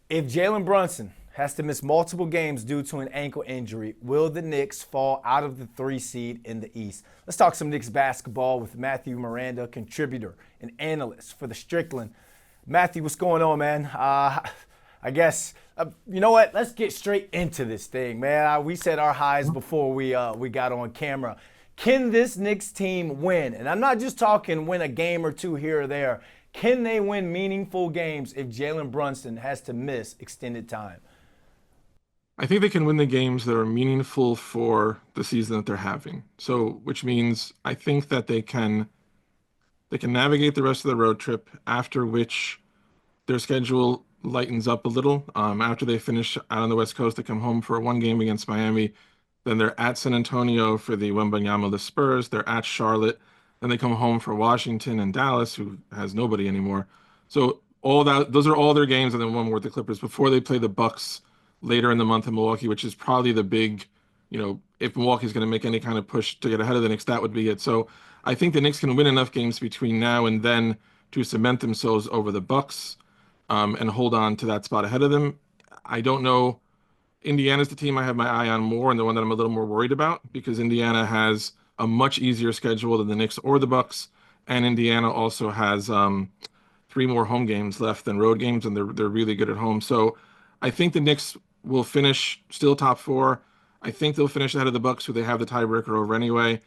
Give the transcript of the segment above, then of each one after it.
If Jalen Brunson has to miss multiple games due to an ankle injury, will the Knicks fall out of the 3 seed in the East? Let's talk some Knicks basketball with Matthew Miranda, contributor and analyst for the Strickland. Matthew, what's going on, man? I guess you know what? Let's get straight into this thing, man. We said our highs before we got on camera. Can this Knicks team win? And I'm not just talking win a game or two here or there. Can they win meaningful games if Jalen Brunson has to miss extended time? I think they can win the games that are meaningful for the season that they're having. So, which means I think that they can navigate the rest of the road trip, after which their schedule lightens up a little. After they finish out on the West Coast, they come home for one game against Miami. Then they're at San Antonio for the Wembanyama the Spurs. They're at Charlotte. Then they come home for Washington and Dallas, who has nobody anymore. So all that, those are all their games, and then one more with the Clippers before they play the Bucks later in the month in Milwaukee, which is probably the big, if Milwaukee's going to make any kind of push to get ahead of the Knicks, that would be it. So I think the Knicks can win enough games between now and then to cement themselves over the Bucks, and hold on to that spot ahead of them. I don't know. Indiana's the team I have my eye on more, and the one that I'm a little more worried about, because Indiana has a much easier schedule than the Knicks or the Bucks, and Indiana also has three more home games left than road games, and they're really good at home. So I think the Knicks will finish still top four. I think they'll finish ahead of the Bucks, who they have the tiebreaker over anyway.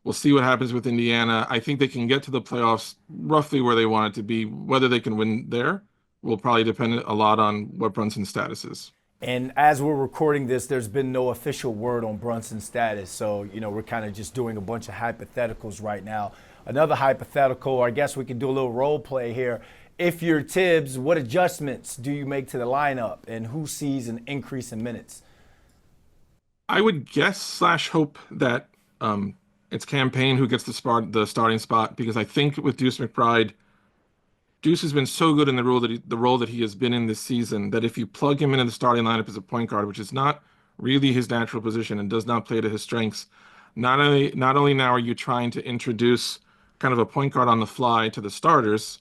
We'll see what happens with Indiana. I think they can get to the playoffs roughly where they want it to be. Whether they can win there will probably depend a lot on what Brunson's status is. And as we're recording this, there's been no official word on Brunson's status. So, we're kind of just doing a bunch of hypotheticals right now. Another hypothetical, I guess we could do a little role play here. If you're Tibbs, what adjustments do you make to the lineup, and who sees an increase in minutes? I would guess slash hope that it's Campaign who gets the starting spot, because I think with Deuce McBride, Deuce has been so good in the role that he has been in this season, that if you plug him into the starting lineup as a point guard, which is not really his natural position and does not play to his strengths, not only now are you trying to introduce kind of a point guard on the fly to the starters,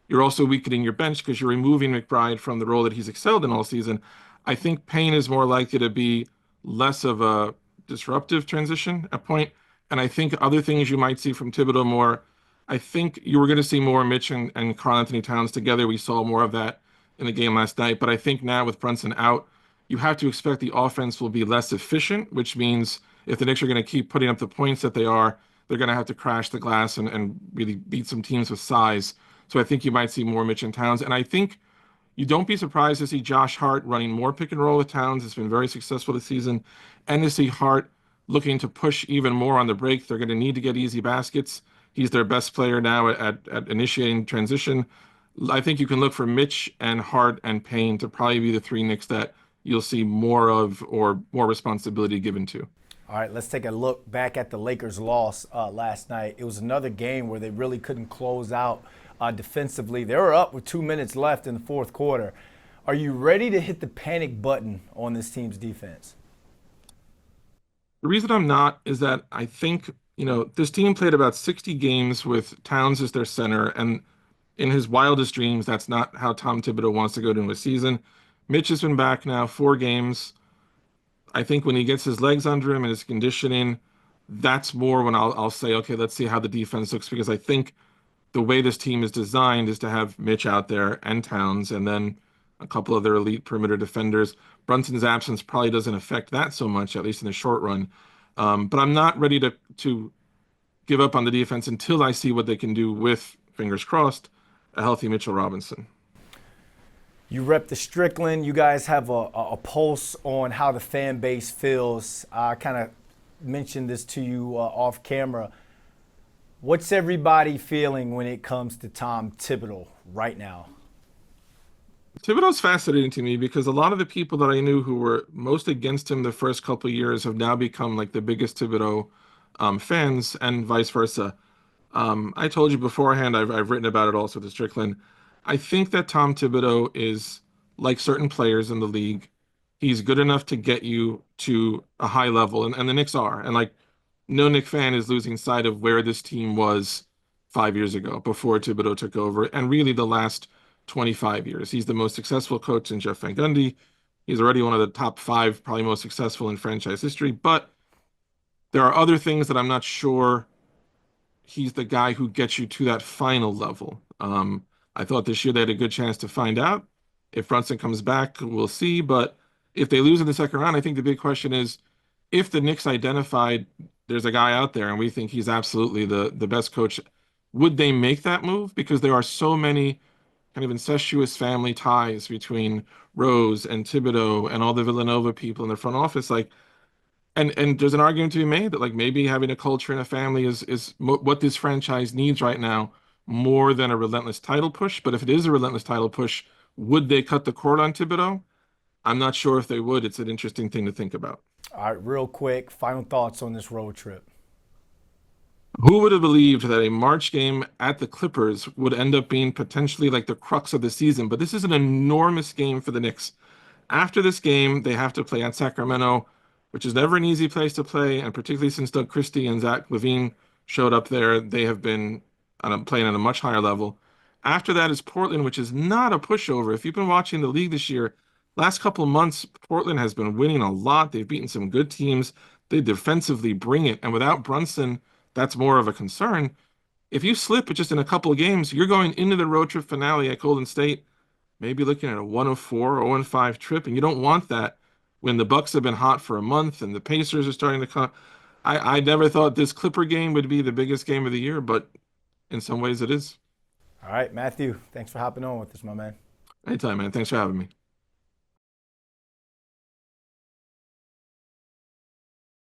you're also weakening your bench because you're removing McBride from the role that he's excelled in all season. I think Payne is more likely to be less of a disruptive transition at point, and I think other things you might see from Thibodeau more. I think you were going to see more Mitch and karl-Anthony Towns together. We saw more of that in the game last night. But I think now with Brunson out, you have to expect the offense will be less efficient, which means if the Knicks are going to keep putting up the points that they are, they're going to have to crash the glass and really beat some teams with size. So I think you might see more Mitch and Towns. And I think you don't be surprised to see Josh Hart running more pick and roll with Towns. It's been very successful this season. And to see Hart looking to push even more on the break. They're going to need to get easy baskets. He's their best player now at initiating transition. I think you can look for Mitch and Hart and Payne to probably be the three Knicks that you'll see more of, or more responsibility given to. All right, let's take a look back at the Lakers' loss last night. It was another game where they really couldn't close out defensively. They were up with 2 minutes left in the fourth quarter. Are you ready to hit the panic button on this team's defense? The reason I'm not is that I think, this team played about 60 games with Towns as their center, and in his wildest dreams, that's not how Tom Thibodeau wants to go into a season. Mitch has been back now 4 games. I think when he gets his legs under him and his conditioning, that's more when I'll say, okay, let's see how the defense looks, because I think the way this team is designed is to have Mitch out there and Towns, and then a couple of their elite perimeter defenders. Brunson's absence probably doesn't affect that so much, at least in the short run. But I'm not ready to give up on the defense until I see what they can do with, fingers crossed, a healthy Mitchell Robinson. You rep the Strickland. You guys have a pulse on how the fan base feels. I kind of mentioned this to you off camera. What's everybody feeling when it comes to Tom Thibodeau right now? Thibodeau's fascinating to me because a lot of the people that I knew who were most against him the first couple of years have now become like the biggest Thibodeau fans, and vice versa. I told you beforehand, I've written about it also to Strickland. I think that Tom Thibodeau is like certain players in the league. He's good enough to get you to a high level, and the Knicks are. And like, no Knicks fan is losing sight of where this team was 5 years ago before Thibodeau took over, and really the last 25 years. He's the most successful coach in Jeff Van Gundy. He's already one of the top 5, probably most successful in franchise history. But there are other things that I'm not sure he's the guy who gets you to that final level. I thought this year they had a good chance to find out. If Brunson comes back, we'll see. But if they lose in the second round, I think the big question is if the Knicks identified there's a guy out there and we think he's absolutely the best coach, would they make that move? Because there are so many kind of incestuous family ties between Rose and Thibodeau and all the Villanova people in the front office. Like, and there's an argument to be made that like maybe having a culture and a family is what this franchise needs right now more than a relentless title push. But if it is a relentless title push, would they cut the cord on Thibodeau? I'm not sure if they would. It's an interesting thing to think about. All right, real quick, final thoughts on this road trip. Who would have believed that a March game at the Clippers would end up being potentially like the crux of the season? But this is an enormous game for the Knicks. After this game, they have to play at Sacramento, which is never an easy place to play. And particularly since Doug Christie and Zach LaVine showed up there, they have been playing at a much higher level. After that is Portland, which is not a pushover. If you've been watching the league this year, last couple of months, Portland has been winning a lot. They've beaten some good teams. They defensively bring it. And without Brunson, that's more of a concern. If you slip just in a couple of games, you're going into the road trip finale at Golden State, maybe looking at a 104, 0-5 trip, and you don't want that when the Bucks have been hot for a month and the Pacers are starting to come. I never thought this Clipper game would be the biggest game of the year, but in some ways it is. All right, Matthew, thanks for hopping on with us, my man. Anytime, man. Thanks for having me.